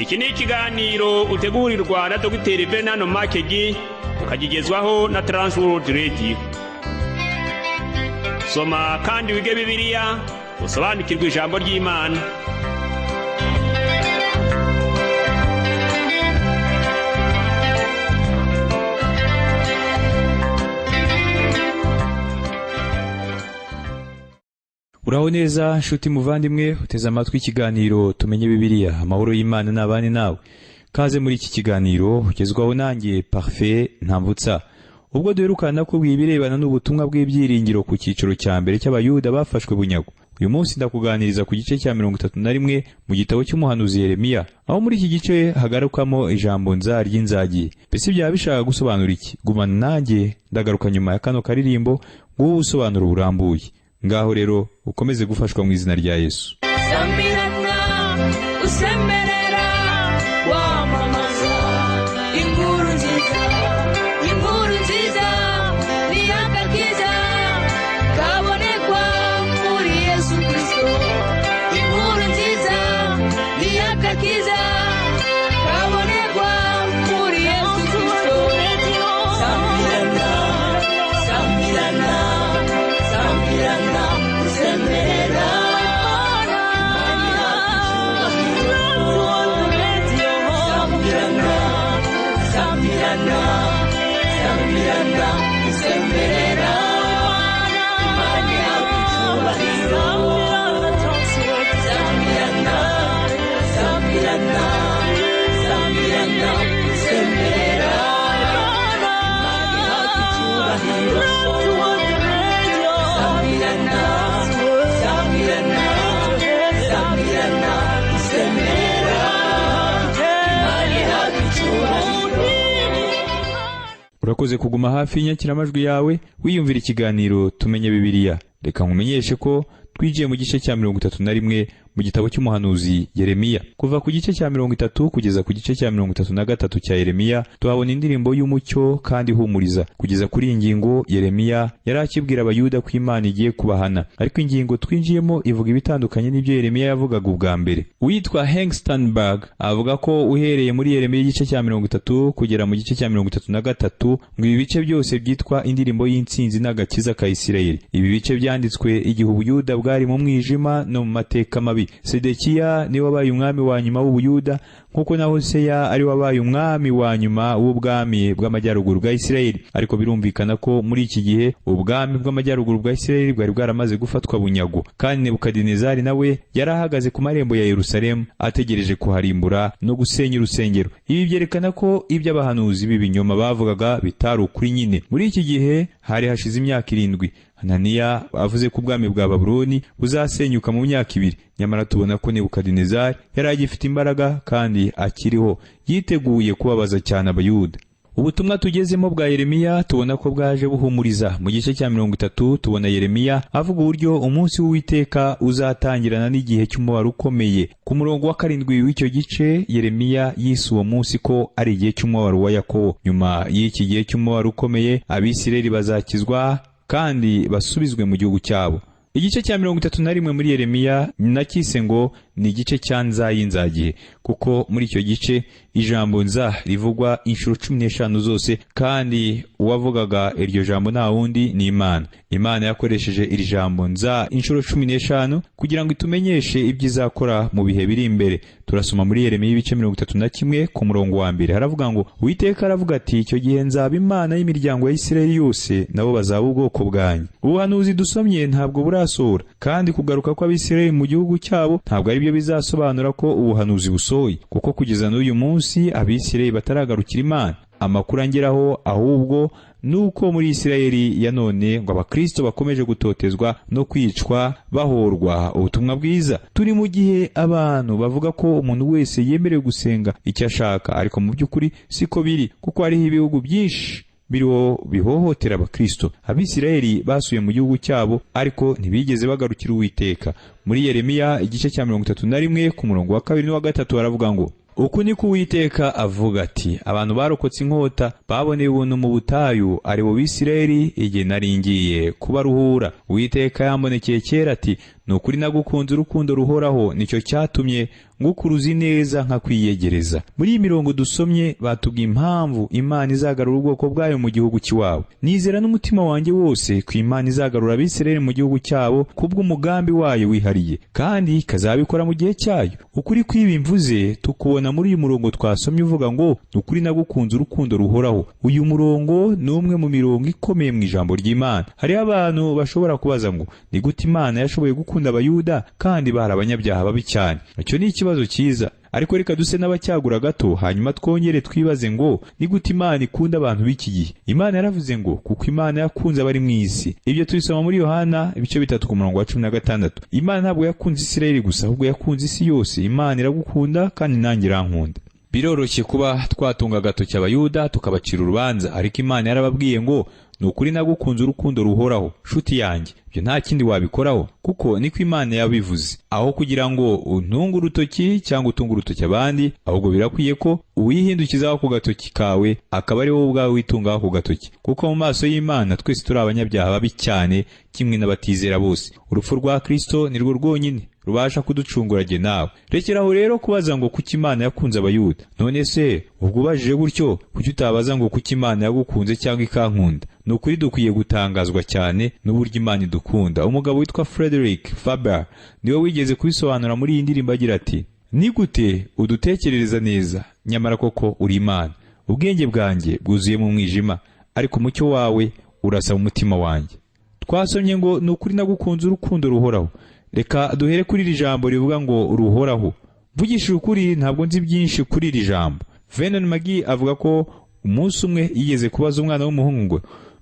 Iki ni ikiganiro utegurirwa na Dr. Bernard Makegi ukagigezwaho na Transworld Radio. Soma kandi wige Bibiliya usobanukirwe ijambo ry'Imana. Uraho neza nshuti muvandimwe uteze amatwi ikiganiro tumenye Bibiliya, amahoro y'Imana n'abane nawe. Kaze muri iki kiganiro ugezwaho nanjye Parfait Ntambutsa. Ubwo duherukana ko bwibirebana n'ubutumwa bw'ibyiringiro ku cyiciro cya mbere cy'abayuda bafashwe bunyago. Uyu munsi ndakuganiriza ku gice cya 31 mu gitabo cy'umuhanuzi Yeremiya, aho muri iki gice hagarukamo ijambo ry'inzagi. Mbese byaba bishaka gusobanura iki? Gumana nanjye ndagaruka nyuma ya kano karirimbo ngo usobanura uburambuye. Ngaho rero ukomeze gufashwa mu izina rya Yesu. Samirana usemerera wamamaza inkuru nziza ni agakiza kabonekwa muri Yesu Kristo. Inkuru nziza ni agakiza kabonekwa muri Yesu Kristo. Samirana usemerera Samirana usemerera imani yakucyubahiro. Samirana usemerera imani yakucyubahiro. Samirana usemerera imani yakucyubahiro. Urakoze kuguma hafi y'inyakiramajwi yawe wiyumvira ikiganiro tumenye Bibiliya. Reka nkumenyeshe ko twigiye mu gice cya 31 mu gitabo cy'umuhanuzi Yeremiya. Kuva ku gice cya 30 kugeza ku gice cya 33 cya Yeremiya tuhabona indirimbo y'umucyo kandi ihumuriza. Kugeza kuri ingingo Yeremiya yari akibwira abayuda ko Imana igiye kubahana, ariko ingingo twinjiyemo ivuga ibitandukanye n'ibyo Yeremiya yavugaga ubwa mbere. Uwitwa Hank Steinberg avuga ko uhereye muri Yeremiya igice cya 30 kugera mu gice cya 33 ngo ibi bice byose byitwa indirimbo y'intsinzi n'agakiza ka Isirayeli. Ibi bice byanditswe igihe ubuyuda bwari mu mwijima no mu mateka mabi. Sedekiya ni wabaye umwami wa nyuma w'ubuyuda, nkuko na Hoseya ari wabaye umwami wa nyuma w'ubwami bw'amajyaruguru bwa Isirayeli. Ariko birumvikana ko muri iki gihe ubwami bw'amajyaruguru bwa Isirayeli bwari bwaramaze gufatwa bunyago, kandi Nebukadinezari nawe yarahagaze ku marembo ya Yerusalemu ategereje kuharimbura no gusenya urusengero. Ibi byerekana ko ibyo abahanuzi b'ibinyoma bavugaga bitari ukuri nyine. Muri iki gihe hari hashize imyaka 7 Hananiya avuze ko ubwami bwa Babuloni buzasenyuka mu myaka 2, nyamara tubona ko Nebukadinezari yari agifite imbaraga kandi akiriho, yiteguye kubabaza cyane abayuda. Ubutumwa tugezemo bwa Yeremiya tubona ko bwaje buhumuriza. Mu gice cya 30 tubona Yeremiya avuga uburyo umunsi w'Uwiteka uzatangirana n'igihe cy'umubabaro ukomeye. Ku murongo wa 7 w'icyo gice Yeremiya yise uwo munsi ko ari igihe cy'umubabaro wa Yakobo. Nyuma y'iki gihe cy'umubabaro ukomeye Abisirayeli bazakizwa kandi basubizwe mu gihugu cyabo. Igice cya 31 muri Yeremiya nakise ngo ni igice cya nzayinzagihe, kuko muri icyo gice ijambo nza rivugwa inshuro 15 zose, kandi uwavugaga iryo jambo nta wundi ni Imana. Imana yakoresheje iri jambo nza inshuro 15 kugira ngo itumenyeshe ibyo izakora mu bihe biri imbere. Turasoma muri Yeremiya ibice 31 ku murongo wa 1, haravuga ngo Uwiteka aravuga ati, icyo gihe nzaba Imana y'imiryango ya Isirayeli yose, nabo bazaba ubwoko bwanyu. Ubuhanuzi dusomye ntabwo burasohora, kandi kugaruka kw'Abisirayeli mu gihugu cyabo ntabwo ari byo bizasobanura ko ubuhanuzi busohoye, kuko kugeza n'uyu munsi Abisirayeli bataragarukira Imana. Amakuru angeraho ahubwo nuko muri Isirayeli ya none ngo abakristo bakomeje gutotezwa no kwicwa bahorwa ubutumwa bwiza. Turi mu gihe abantu bavuga ko umuntu wese yemerewe gusenga icyo ashaka, ariko mu by'ukuri siko biri, kuko hariho ibihugu byinshi biriho bihohotera abakristo. Abisirayeli basuye mu gihugu cyabo ariko ntibigeze bagarukira Uwiteka. Muri Yeremiya igice cya 31 ku murongo wa 2 n'uwa 3 baravuga ngo Uku niko Uwiteka avuga ati, abantu barokotse inkota baboneye ubuntu mu butayu, ari bo Bisirayeli igihe nari ngiye kubaruhura. Uwiteka yambonekeye kera ati, nukuri nagukunze urukundo ruhoraho, nicyo cyatumye ngukuruzi neza nka kwiyegereza. Muri iyi mirongo dusomye batubwiye impamvu Imana izagarura ubwoko bwayo mu gihugu cy'iwabo. Nizera n'umutima wanjye wose ko Imana izagarura Abisirayeli mu gihugu cyabo kubw'umugambi wayo wihariye, kandi ikazabikora mu gihe cyayo. Ukuri kw'ibi mvuze tukubona muri uyu murongo twasomye uvuga ngo nukuri nagukunze urukundo ruhoraho. Uyu murongo ni umwe mu mirongo ikomeye mu ijambo ry'Imana. Hariho abantu bashobora kubaza ngo ni gute Imana yashoboye gukunda Abayuda kandi bari abanyabyaha babi cyane? Icyo ni ikibazo cyiza, ariko reka duse n'abacyagura gato hanyuma twongere twibaze ngo ni gute Imana ikunda abantu b'iki gihe. Imana yaravuze ngo kuko Imana yakunze abari mu isi. Ibyo tubisoma muri Yohana ibice 3:16. Imana ntabwo yakunze Isirayeli gusa, ahubwo yakunze isi yose. Imana iragukunda kandi nanjye irankunda. Biroroshye kuba twatunga agatoki Abayuda tukabacira urubanza, ariko Imana yarababwiye ngo nukuri nagukunze urukundo ruhoraho. Nshuti yanjye, ibyo nta kindi wabikoraho, kuko niko Imana yabivuze. Aho kugira ngo untunge urutoki cyangwa utunge urutoki abandi, ahubwo birakwiye ko uwihindukizaho ku gatoki kawe akaba ari wowe ubwawe witungaho ku gatoki, kuko mu maso y'Imana twese turi abanyabyaha babi cyane kimwe n'abatizera bose. Urupfu rwa Kristo nirwo rwonyine rubasha kuducungura jye nawe. Rekeraho rero kubaza ngo kuki Imana yakunze Abayuda. None se ubwo ubajije gutyo, kuki utabaza ngo kuki Imana yagukunze cyangwa ikankunda? Nukuri dukwiye gutangazwa cyane n'uburyo Imana idukunda. Umugabo witwa Frederick Faber niwe wigeze kubisobanura muri iyi ndirimbo agira ati, ni gute udutekerereza neza, nyamara koko uri Imana. Ubwenge bwanjye bwuzuye mu mwijima, ariko umucyo wawe urasa mu mutima wanjye. Twasomye ngo nukuri nagukunze urukundo ruhoraho. Reka duhere kuri iri jambo rivuga ngo ruhoraho. Mvugishije ukuri ntabwo nzi byinshi kuri iri jambo. Vernon McGee avuga ko umunsi umwe yigeze kubaza umwana w'umuhungu ngo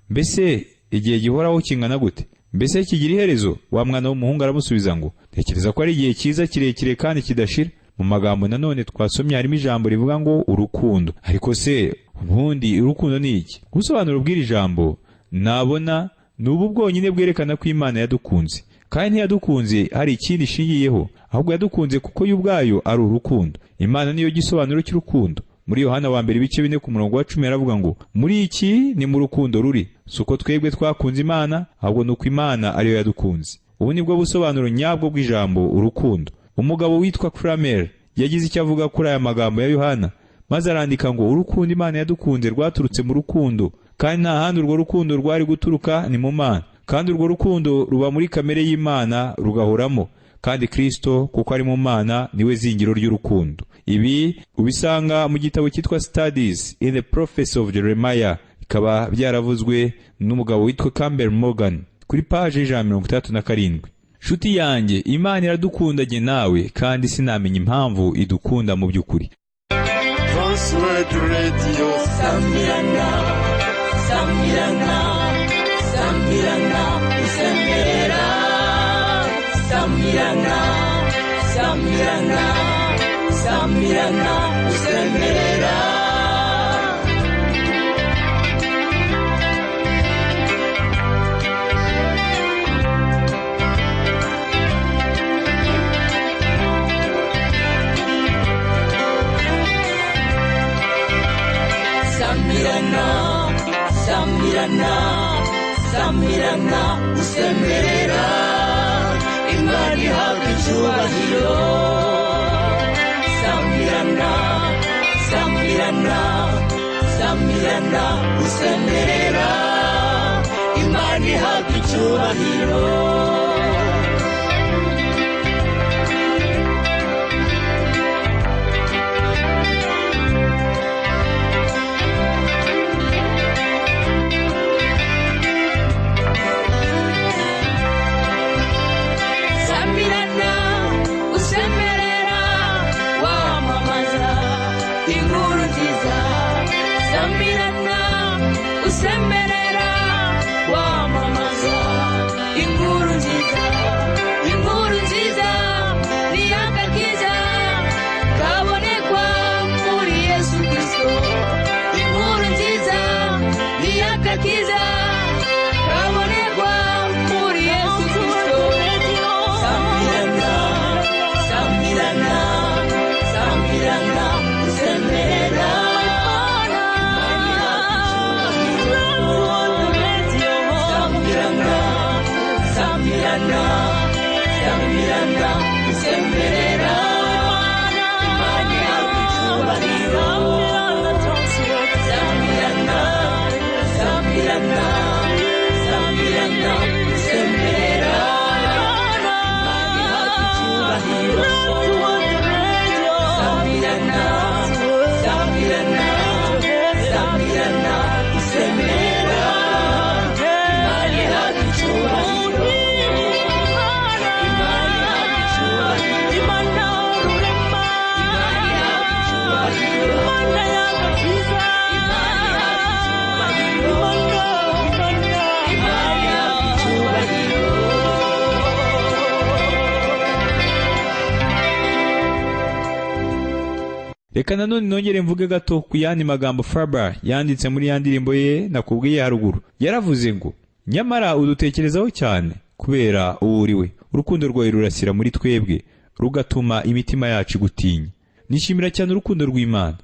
mbese igihe gihoraho kingana gute? Mbese kigira iherezo? Wa mwana w'umuhungu aramusubiza ngo tekereza ko ari igihe cyiza kirekire kandi kidashira. Mu magambo nanone twasomye harimo ijambo rivuga ngo urukundo. Ariko se ubundi urukundo ni iki? Gusobanura ubw'iri jambo nabona ni ubu bwonyine bwerekana ko Imana yadukunze, kandi ntiyadukunze hari ikindi ishingiyeho, ahubwo yadukunze kuko yo ubwayo ari urukundo. Imana niyo gisobanuro cy'urukundo. Muri Yohana 1:10 yaravuga ngo muri iki ni mu rukundo ruri, suko twebwe twakunze Imana, ahubwo nuko Imana ariyo yadukunze. Ubu nibwo busobanuro nyabwo bw'ijambo urukundo. Umugabo witwa Kramer yagize icyo avuga kuri aya magambo ya Yohana, maze arandika ngo urukundo Imana yadukunze rwaturutse mu rukundo, kandi nta handi urwo rukundo rwari guturuka ni mu Mana, kandi urwo rukundo ruba muri kamere y'Imana rugahoramo, kandi Kristo kuko ari mu Mana niwe zingiro ry'urukundo. Ibi ubisanga mu gitabo cyitwa Studies in the Prophecy of Jeremiah, bikaba byaravuzwe n'umugabo witwa Campbell Morgan kuri page 137. Shuti yanjye, Imana iradukunda jye nawe, kandi sinamenya impamvu idukunda mu by'ukuri. Transworld Radio Samirana, Samirana, Samirana, Samirana, Samirana, Samirana, Samirana, Samirana. Samirana, Samirana, usemerera, Imana ihabwa icyubahiro. Samirana, Samirana, Samirana, usemerera, Imana ihabwa icyubahiro. Usemerera wamamaza inkuru nziza, inkuru nziza ni agakiza kabonekwa muri Yesu Kristo. Inkuru nziza ni agakiza kabonekwa muri Yesu Kristo. Samirana, Samirana, Samirana, usemerera. Reka nanone nongere mvuge gato ku yandi magambo Faber yanditse muri ya ndirimbo ye nakubwiye haruguru. Yaravuze ngo nyamara udutekerezaho cyane kubera uwo uri we, urukundo rwawe rurasira muri twebwe rugatuma imitima yacu igutinya. Nishimira cyane urukundo rw'Imana,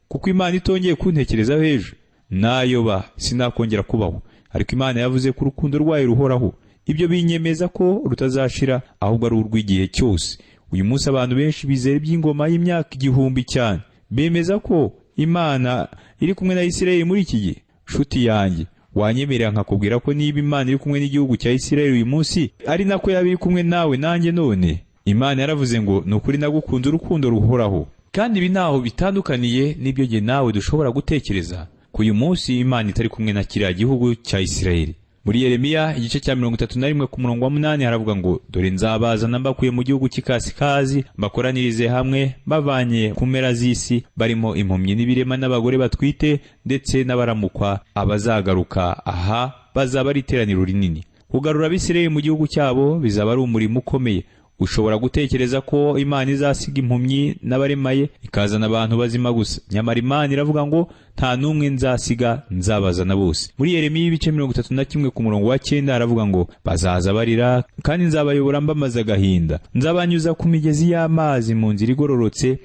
kuko Imana itongeye kuntekerezaho hejuru nayoba sinakongera kubaho, ariko Imana yavuze ko urukundo rwayo ruhoraho. Ibyo binyemeza ko rutazashira ahubwo ari urw'igihe cyose. Uyu munsi abantu benshi bizera iby'ingoma y'imyaka 1000 cyane, bemeza ko Imana iri kumwe na Isirayeli muri iki gihe. Shuti yanjye, wanyemerera nkakubwira ko niba Imana iri kumwe n'igihugu cya Isirayeli uyu munsi, ari nako yabiri kumwe nawe nanjye none. Imana yaravuze ngo nukuri nagukunda urukundo ruhoraho. Kandi ibi ntaho bitandukaniye n'ibyo jye nawe dushobora gutekereza ko uyu munsi Imana itari kumwe na kiriya gihugu cya Isirayeli. Muri Yeremiya igice cya 31 ku murongo wa 8 haravuga ngo dore nzabazana mbakuye mu gihugu cy'ikasikazi, bakoranirize hamwe bavanye ku mpera z'isi, barimo impumyi n'ibirema n'abagore batwite ndetse n'abaramukwa. Abazagaruka aha bazaba ari iteraniro rinini. Kugarura Abisirayeli mu gihugu cyabo bizaba ari umurimo ukomeye. Ushobora gutekereza ko Imana izasiga impumyi n'abaremaye ikazana abantu bazima gusa, nyamara Imana iravuga ngo nta numwe nzasiga, nzabazana bose. Muri Yeremiya ibice 31 ku murongo wa 9 haravuga ngo bazaza barira kandi nzabayobora mbamaze agahinda, nzabanyuza ku migezi y'amazi mu nzira igororotse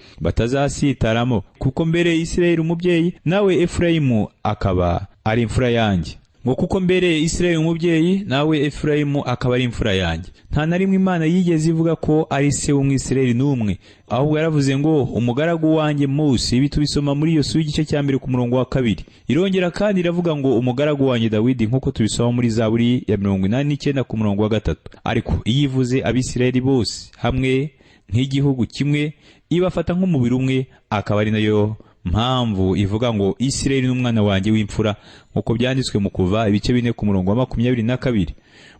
batazasitaramo, kuko mbere Isirayeli umubyeyi nawe Efurayimu akaba ari imfura yanjye. Ngo kuko mbere Isirayeli umubyeyi nawe Efurayimu akaba ari imfura yanjye. Nta na rimwe Imana yigeze ivuga ko ari se w'Umwisirayeli n'umwe, ahubwo yaravuze ngo umugaragu wanjye Mose. Ibi tubisoma muri Yosuwa igice cya 1 ku murongo wa 2. Irongera kandi iravuga ngo umugaragu wanjye Dawidi, nk'uko tubisoma muri Zaburi ya 89 ku murongo wa 3. Ariko iyo ivuze Abisirayeli bose hamwe nk'igihugu kimwe, ibafata nk'umubiri umwe, akaba ari nayo mpamvu ivuga ngo Isirayeli n'umwana wanjye w'imfura, nk'uko byanditswe mu Kuva ibice 4 ku murongo wa 22.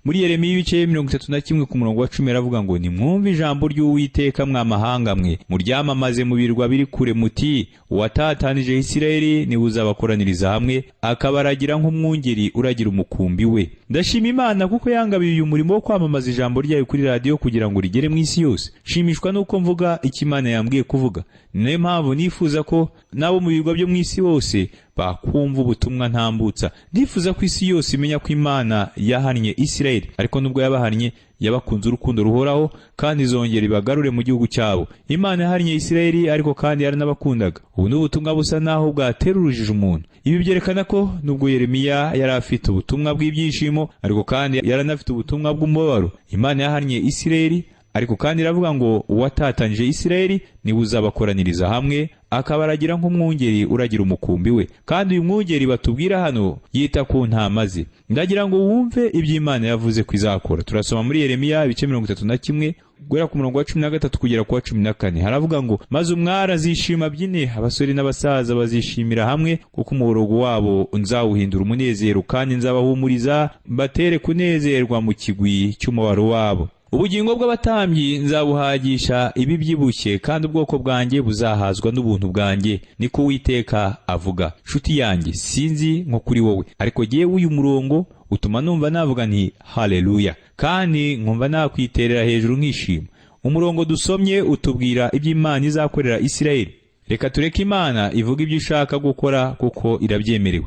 Muri Yeremiya ibice 31 ku murongo wa 10 aravuga ngo nimwumve ijambo ry'Uwiteka mwamahanga mwe, muryamamaze mu birwa biri kure muti watatanije Isirayeli niwe uzabakoraniriza hamwe, akabaragira nk'umwungeri uragira umukumbi we. Ndashima Imana kuko yangabiye uyu murimo wo kwamamaza ijambo ryayo kuri radio kugira ngo rigere mu isi yose. Shimishwa nuko mvuga icyo Imana yambwiye kuvuga. Niyo mpamvu nifuza ko nabo mu birwa byo mu isi hose bakumva ubutumwa ntambutsa. Ndifuza ko isi yose imenya ko Imana yahannye Isirayeli, ariko nubwo yabahannye yabakunze urukundo ruhoraho kandi izongera ibagarure mu gihugu cyabo. Imana yahannye Isirayeli ariko kandi yaranabakundaga. Ubu n'ubutumwa busa naho bwatera urujijo umuntu. Ibi byerekana ko nubwo Yeremiya yari afite ubutumwa bw'ibyishimo, ariko kandi yaranafite ubutumwa bw'umubabaro. Imana yahannye Isirayeli, ariko kandi iravuga ngo uwatatanije Isirayeli niwe uzabakoraniriza hamwe, akabaragira nk'umwungeri uragira umukumbi we. Kandi uyu mwungeri batubwira hano yita ku ntama ze. Ndagira ngo wumve ibyo Imana yavuze ko izakora. Turasoma muri Yeremiya ibice 31 guhera ku murongo wa 13 kugera ku wa 14. Haravuga ngo maze umwari azishima byine, abasore n'abasaza bazishimira hamwe, kuko umuborogo wabo nzawuhindura umunezero kandi nzabahumuriza, batere kunezerwa mu kigwi cy'umubaro wabo. Ubugingo bw'abatambyi nzabuhagisha ibi byibushye, kandi ubwoko bwanjye buzahazwa n'ubuntu bwanjye, niko Uwiteka avuga. Shuti yanjye, sinzi nko kuri wowe, ariko jyewe uyu murongo utuma numva navuga nti haleluya, kandi nkumva nakwiterera hejuru nkishima. Umurongo dusomye utubwira ibyo Imana izakorera Isirayeli. Reka tureke Imana ivuga ibyo ishaka gukora kuko irabyemerewe.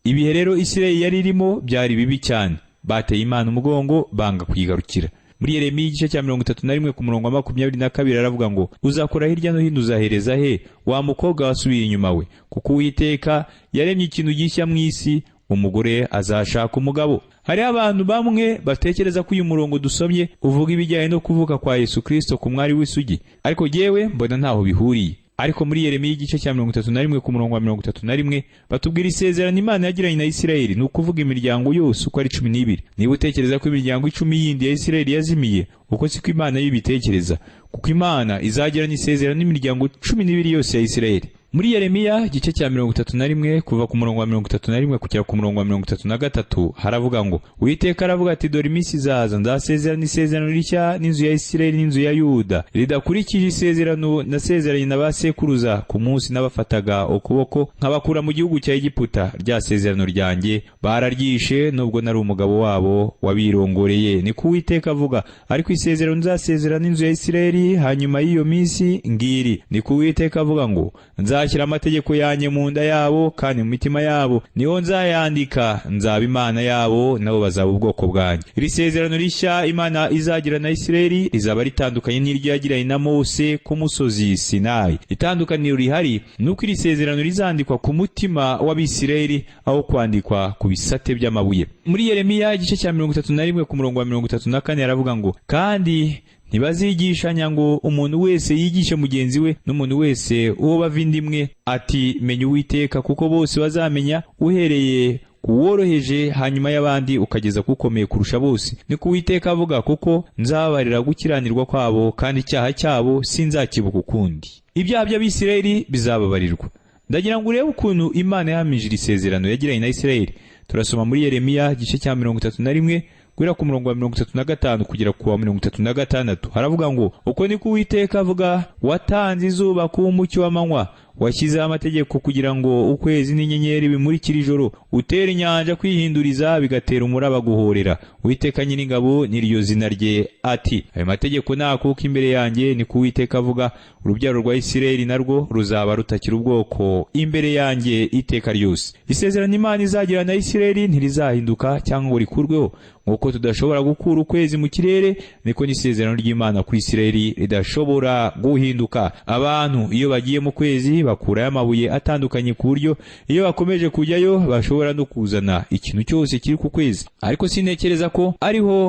Ibihe rero Isirayeli yari irimo byari bibi cyane. Bateye Imana umugongo, banga kuyigarukira. Muri Yeremiya igice cya 31 ku murongo wa 22 aravuga ngo uzakora hirya no hino, uzahereza he wa mukobwa wasubiye inyuma we? Kuko Uwiteka yaremye ikintu gishya mu isi, umugore azashaka umugabo. Hari abantu bamwe batekereza ko uyu murongo dusomye uvuga ibijyanye no kuvuka kwa Yesu Kristo ku mwari w'isugi, ariko jyewe mbona ntaho bihuriye. Ariko muri Yeremiya igice cya 31 ku murongo wa 31 batubwira isezerano Imana yagiranye na Isirayeli, ni ukuvuga imiryango yose uko ari 12. Niba utekereza ko imiryango 10 yindi ya Isirayeli yazimiye, uko siko Imana yibitekereza, kuko Imana izagirana isezerano n'imiryango 12 yose ya Isirayeli. Muri Yeremiya igice cya 31 kuva ku murongo wa 31 kugera ku murongo wa 33 haravuga ngo Uwiteka aravuga ati dore iminsi izaza nzasezerana isezerano rishya n'inzu ya Isirayeli n'inzu ya Yuda ridakurikije isezerano nasezeranye na basekuruza ku munsi nabafataga ukuboko nkabakura mu gihugu cya Egiputa rya sezerano ryanjye bararyishe nubwo nari umugabo wabo wabirongoreye ni ku Uwiteka avuga ariko isezerano nzasezerana n'inzu ya Isirayeli hanyuma y'iyo minsi ngiri ni ku Uwiteka avuga ngo nzashyira amategeko yanjye mu nda yabo kandi mu mitima yabo niho nzayandika nzaba Imana yabo nabo bazaba ubwoko bwanjye. Iri sezerano rishya Imana izagira na Isirayeli rizaba ritandukanye n'iryo yagiranye na Mose ku musozi Sinayi. Itandukaniro rihari nuko iri sezerano rizandikwa ku mutima w'Abisirayeli aho kwandikwa ku bisate by'amabuye. Muri Yeremiya igice cya 31 ku murongo wa 34 aravuga ngo kandi ntibazigishanya ngo umuntu wese yigishe mugenzi we n'umuntu wese uwo bavindimwe ati menya Uwiteka kuko bose bazamenya uhereye kuworoheje hanyuma y'abandi ukageza kukomeye kurusha bose ni ku Uwiteka avuga kuko nzabarira gukiranirwa kwabo kandi icyaha cyabo sinzakibuka ukundi. Ibyaha by'Abisirayeli bizababarirwa. Ndagira ngo urebe ukuntu Imana yahamije iri sezerano yagiranye na Isirayeli. Turasoma muri Yeremiya igice cya 31 guhera ku murongo wa 35 kugera ku wa 36 haravuga ngo uko ni ku Uwiteka avuga watanze izuba kuba umucyo w'amanywa washyizeho amategeko kugira ngo ukwezi n'inyenyeri bimurikire ijoro utera inyanja kwihinduriza bigatera umuraba guhorera. Uwiteka nyir'ingabo niryo zina rye ati ayo mategeko nakuka imbere yanjye ni ku Uwiteka avuga urubyaro rwa Isirayeli narwo ruzaba rutakira ubwoko imbere yanjye iteka ryose. Isezerano Imana izagira na Isirayeli ntirizahinduka cyangwa ngo rikurweho nk'uko tudashobora gukura ukwezi mu kirere niko n'isezerano ry'Imana kuri Isirayeli ridashobora guhinduka. Abantu iyo bagiye mu kwezi bakurayo amabuye atandukanye ku buryo iyo bakomeje kujyayo bashobora no kuzana ikintu cyose kiri ku kwezi. Ariko sintekereza ko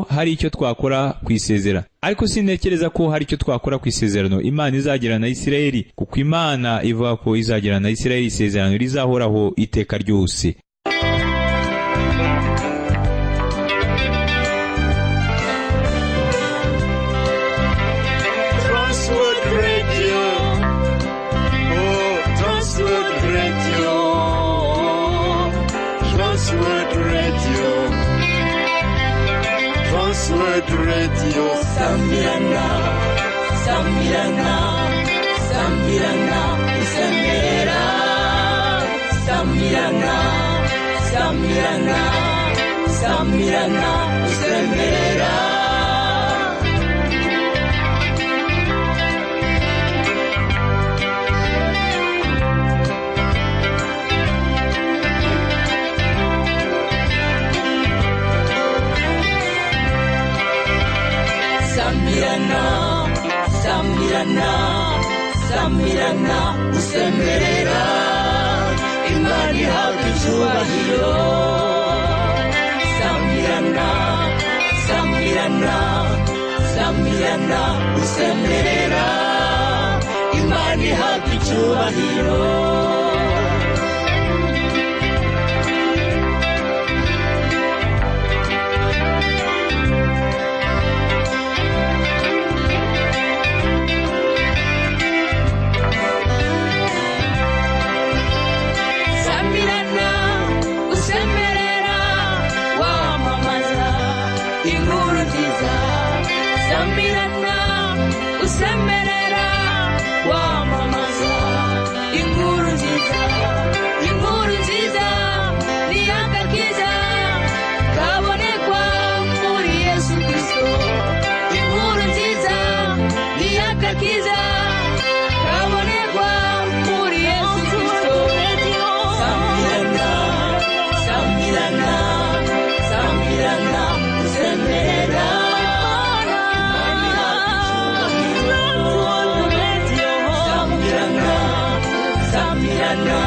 hari icyo twakora ku isezerano Imana izagira na Isirayeli kuko Imana ivuga ko izagira na Isirayeli isezerano rizahoraho iteka ryose. Transworld Radio Sambirana Sambirana Sambirana Sambirana Sambirana Sambirana Sambirana Sambirana Sambirana, Sambirana, usemerera Imana ihabwa icyubahiro. Sambirana, Sambirana, Sambirana, usemerera Imana ihabwa icyubahiro. Sambirana, usemerera wamamaza inkuru nziza, inkuru nziza ni agakiza kabonekwa muri Yesu Kristo. Inkuru nziza ni agakiza kabonekwa muri Yesu Kristo. Sambirana, Sambirana, Sambirana, usemerera Sambirana,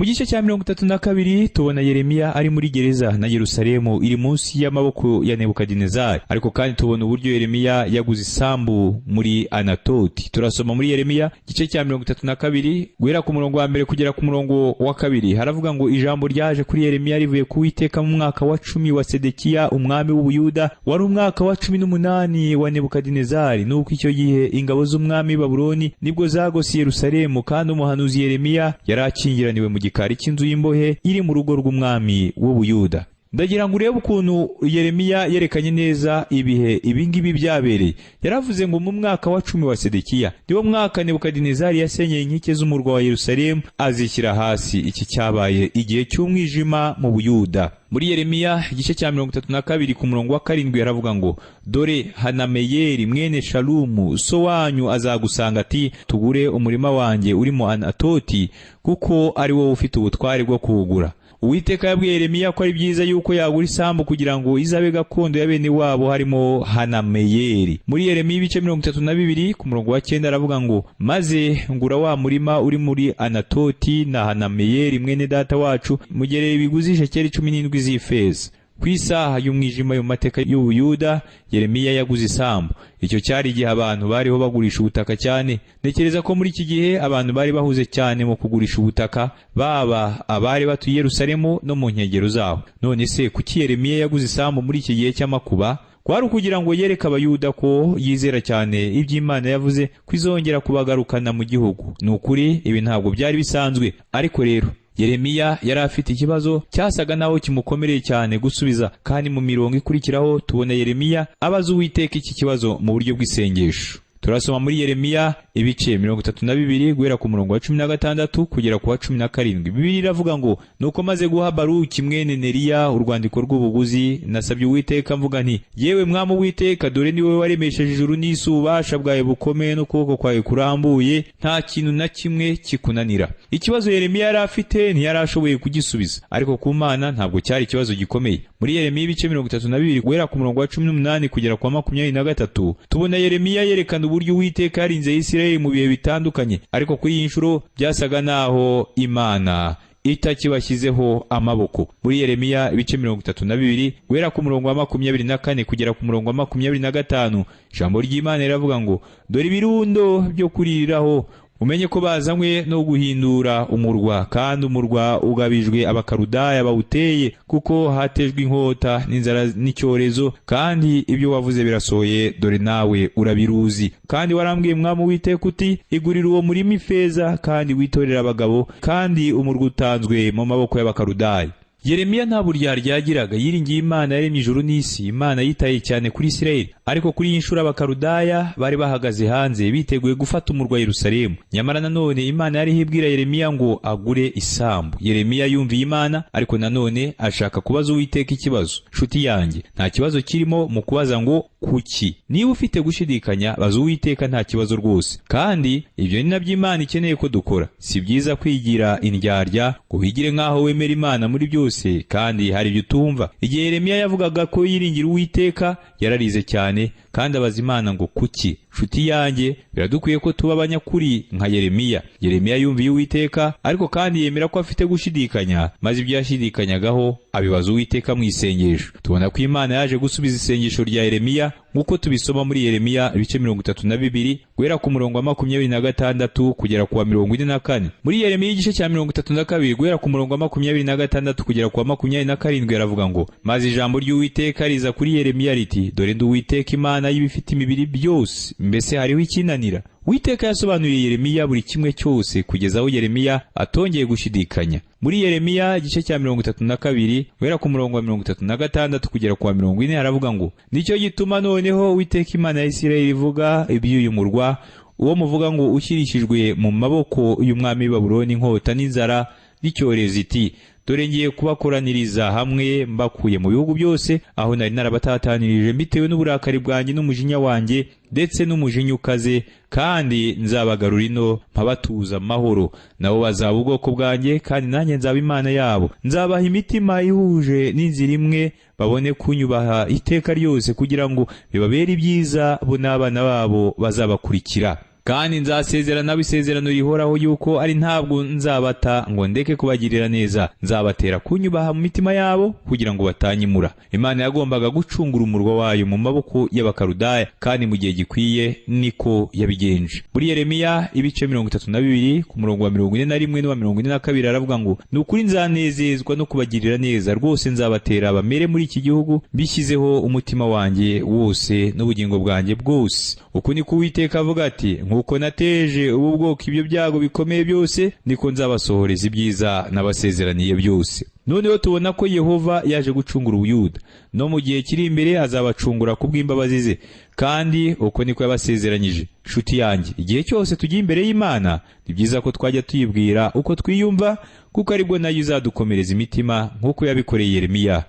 Mu gice cya 32 tubona Yeremiya ari muri gereza na Yerusalemu iri munsi y'amaboko ya Nebukadinezari. Ariko kandi tubona uburyo Yeremiya yaguze isambu muri Anatoti. Turasoma muri Yeremiya gice cya 32 guhera ku murongo wa mbere kugera ku murongo wa kabiri. Haravuga ngo ijambo ryaje kuri Yeremiya rivuye ku Uwiteka mu mwaka wa 10 wa Sedekiya umwami w'Ubuyuda, wari umwaka wa 18 wa Nebukadinezari. Nuko icyo gihe ingabo z'umwami Babuloni nibwo zagose Yerusalemu, kandi umuhanuzi Yeremiya yarakingiraniwe mu gikari cy'inzu y'imbohe iri mu rugo rw'umwami w'Ubuyuda. Ndagira ngo urebe ukuntu Yeremiya yerekanye neza ibihe ibingibi byabereye. Yaravuze ngo mu mwaka wa 10 wa Sedekiya niwo mwaka Nebukadinezari yasenyeye inkike z'umurwa wa Yerusalemu azishyira hasi. Iki cyabaye igihe cy'umwijima mu Buyuda. Muri Yeremiya igice cya 32 ku murongo wa 7 yaravuga ngo dore Hanameyeri mwene Shalumu so wanyu azagusanga ati tugure umurima wanjye urimo Anatoti, kuko ari wowe ufite ubutware bwo kuwugura. Uwiteka yabwiye Yeremiya ko ari byiza yuko yagura isambu kugira ngo izabe gakondo ya bene wabo harimo Hanameyeri. Muri Yeremiya ibice 32 ku murongo wa 9 aravuga ngo maze ngura wa murima uri muri Anatoti na Hanameyeri mwene data wacu mugereye ibiguzi shekeli 17 z'ifeza. Ku isaha y'umwijima yo mateka y'Ubuyuda Yeremiya yaguze isambu. Icyo cyari igihe abantu bariho bagurisha ubutaka cyane. Nekereza ko muri iki gihe abantu bari bahuze cyane mu kugurisha ubutaka, baba abari batuye Yerusalemu no mu nkengero zaho. None se kuki Yeremiya yaguze isambu muri iki gihe cy'amakuba? Kwari ukugira ngo yereke Abayuda ko yizera cyane iby'Imana yavuze kwizongera kubagarukana mu gihugu. Nukuri ibi ntabwo byari bisanzwe, ariko rero Yeremiya yari afite ikibazo cyasaga naho kimukomereye cyane gusubiza, kandi mu mirongo ikurikiraho tubona Yeremiya abaza Uwiteka iki kibazo mu buryo bw'isengesho. Turasoma muri Yeremiya ibice 32 guhera ku murongo wa 16 kugera ku wa 17. Bibiliya iravuga ngo nuko maze guha Baruki mwene Neriya urwandiko rw'ubuguzi, nasabye Uwiteka mvuga nti yewe mwami Uwiteka, dore ni wowe waremesheje ijuru n'isi, ububasha bwawe bukomeye n'ukuboko kwawe kurambuye, nta kintu na kimwe kikunanira. Ikibazo Yeremiya yari afite ntiyarashoboye kugisubiza, ariko ku Mana ntabwo cyari ikibazo gikomeye. Muri Yeremiya ibice 32 guhera ku murongo wa 18 kugera ku wa 23 tubona Yeremiya yerekana uburyo Uwiteka yarinze Isirayeli mu bihe bitandukanye, ariko kuri iyi nshuro byasaga naho Imana itakibashyizeho amaboko. Muri Yeremiya ibice 32 guhera ku murongo wa 24 kugera ku murongo wa 25 ijambo ry'Imana riravuga ngo dore ibirundo byo kuririraho, umenye ko bazanywe no guhindura umurwa, kandi umurwa ugabijwe abakarudaya bawuteye, kuko hatejwe inkota n'inzara n'icyorezo, kandi ibyo wavuze birasohoye, dore nawe urabiruzi. Kandi warambwiye mwami Uwiteka uti igurira uwo murima ifeza, kandi witorera abagabo, kandi umurwa utanzwe mu maboko y'abakarudaya. Yeremiya nta buryarya yagiraga, yiringiye Imana yaremye ijuru n'isi. Imana yitaye cyane kuri Isirayeli, ariko kuri iyi nshuro abakarudaya bari bahagaze hanze biteguye gufata umurwa Yerusalemu. Nyamara nanone Imana yari hibwira Yeremiya ngo agure isambu. Yeremiya yumviye Imana, ariko nanone ashaka kubaza Uwiteka ikibazo. Nshuti yanjye, nta kibazo kirimo mu kubaza ngo kuki. Niba ufite gushidikanya, baza Uwiteka nta kibazo rwose, kandi ibyo ni nabyo Imana ikeneye ko dukora. Si byiza kwigira indyarya ngo wigire nk'aho wemera Imana muri byose kandi hari ibyo utumva. Igihe Yeremiya yavugaga ko yiringira Uwiteka yararize cyane, kandi abaza Imana ngo kuki. Nshuti yanjye, biradukwiye ko tuba abanyakuri nka Yeremiya. Yeremiya yumviye Uwiteka, ariko kandi yemera ko afite gushidikanya, maze ibyo yashidikanyagaho abibaza Uwiteka mu isengesho. Tubona ko Imana yaje gusubiza isengesho rya Yeremiya nk'uko tubisoma muri Yeremiya ibice 32 guhera ku murongo wa 26 kugera ku wa 44. Muri Yeremiya igice cya 32 guhera ku murongo wa 26 kugera ku wa 27 yaravuga ngo maze ijambo ry'Uwiteka riza kuri Yeremiya riti dore ndi Uwiteka Imana y'ibifite imibiri byose, mbese hariho ikinanira? Uwiteka yasobanuriye Yeremiya buri kimwe cyose kugeza aho Yeremiya atongeye gushidikanya. Muri Yeremiya igice cya 32 guhera ku murongo wa 36 kugera ku wa 40 haravuga ngo nicyo gituma noneho Uwiteka Imana ya Isirayeli ivuga iby'uyu murwa, uwo muvuga ngo ushyirishijwe mu maboko y'umwami w'Ibabuloni inkota n'inzara n'icyorezo iti dore ngiye kubakoraniriza hamwe mbakuye mu bihugu byose aho nari narabatatanirije mbitewe n'uburakari bwanjye n'umujinya wanjye ndetse n'umujinya ukaze, kandi nzabagarura ino mpabatuza amahoro. Nabo bazaba ubwoko bwanjye, kandi nanjye nzaba Imana yabo. Nzabaha imitima ihuje n'inzira imwe, babone kunyubaha iteka ryose, kugira ngo bibabere ibyiza bo n'abana babo bazabakurikira. kandi nzasezerana nabo isezerano rihoraho yuko ari ntabwo nzabata ngo ndeke kubagirira neza, nzabatera kunyubaha mu mitima yabo kugira ngo batanyimura. Imana yagombaga gucungura umurwa wayo mu maboko y'abakarudaya, kandi mu gihe gikwiye niko yabigenje. Muri Yeremiya ibice 32 ku murongo wa 41 n'uwa 42 aravuga ngo, nukuri nzanezezwa no kubagirira neza, rwose nzabatera bamere muri iki gihugu bishyizeho umutima wanjye wose n'ubugingo bwanjye bwose. Uku niko Uwiteka avuga ati, nkuko nateje ubu bwoko ibyo byago bikomeye byose, niko nzabasohoreza ibyiza nabasezeraniye byose. Noneho tubona ko Yehova yaje gucungura Ubuyuda, no mu gihe kiri imbere azabacungura kubw'imbabazi ze, kandi uko niko yabasezeranyije. Nshuti yanjye, igihe cyose tugiye imbere y'Imana, ni byiza ko twajya tuyibwira uko twiyumva, kuko aribwo nayo izadukomereza imitima nk'uko yabikoreye Yeremiya.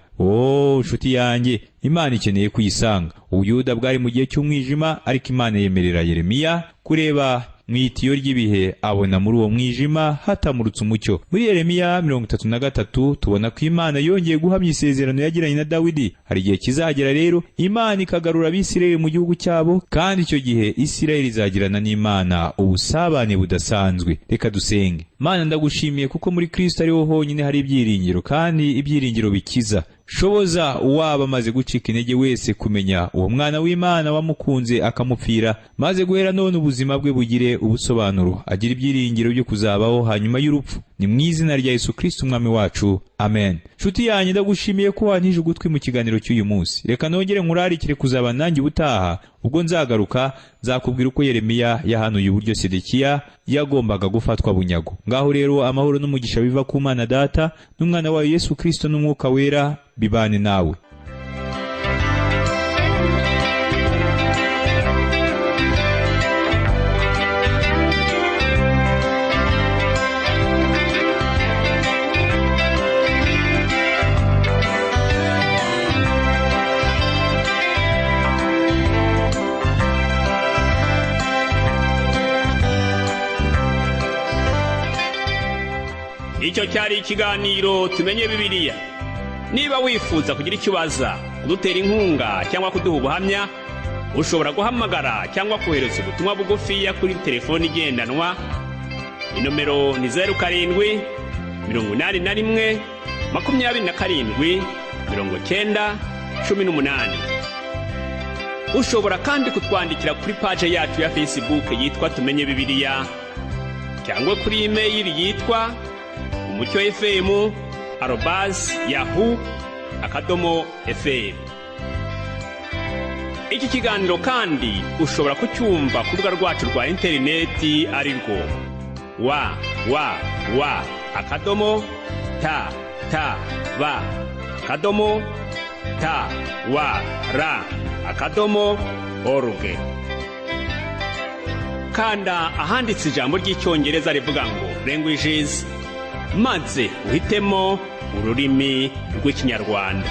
Nshuti yanjye, Imana ikeneye kuyisanga. Ubuyuda bwari mu gihe cy'umwijima, ariko Imana yemerera Yeremiya kureba mu itiyo ry'ibihe, abona muri uwo mwijima hatamurutse umucyo. Muri Yeremiya 33 tubona ko Imana yongeye guhamya isezerano yagiranye na Dawidi. Hari igihe kizagera rero Imana ikagarura Abisirayeli mu gihugu cyabo, kandi icyo gihe Isirayeli izagirana n'Imana ubusabane budasanzwe. Reka dusenge. Mana, ndagushimiye kuko muri Kristo ariho honyine hari ibyiringiro, kandi ibyiringiro bikiza. Shoboza uwaba amaze gucika intege wese kumenya uwo mwana w'Imana wamukunze akamupfira, maze guhera none ubuzima bwe bugire ubusobanuro, agira ibyiringiro byo kuzabaho hanyuma y'urupfu. Ni mu izina rya Yesu Kristo umwami wacu, amen. Nshuti yanjye, ndagushimiye ko wantije ugutwi mu kiganiro cy'uyu munsi. Reka nongere nkurarikire kuzaba nanjye ubutaha. Ubwo nzagaruka nzakubwira uko Yeremiya yahanuye uburyo Sedekiya yagombaga gufatwa bunyago. Ngaho rero amahoro n'umugisha biva ku Mana Data n'umwana wayo Yesu Kristo n'umwuka wera bibane nawe. Icyo cyari ikiganiro Tumenye Bibiliya. Niba wifuza kugira icyo ubaza, kudutera inkunga cyangwa kuduha ubuhamya, ushobora guhamagara cyangwa kohereza ubutumwa bugufiya kuri telefoni igendanwa. Inomero ni 07 81 27 90 18. Ushobora kandi kutwandikira kuri page yacu ya Facebook yitwa Tumenye Bibiliya, cyangwa kuri email yitwa umucyo.fm@yahoo.fm. Iki kiganiro kandi ushobora kucyumva ku rubuga rwacu rwa interineti arirwo www.tw.org. Kanda ahanditse ijambo ry'icyongereza rivuga ngo languages, maze uhitemo ururimi rw'Ikinyarwanda.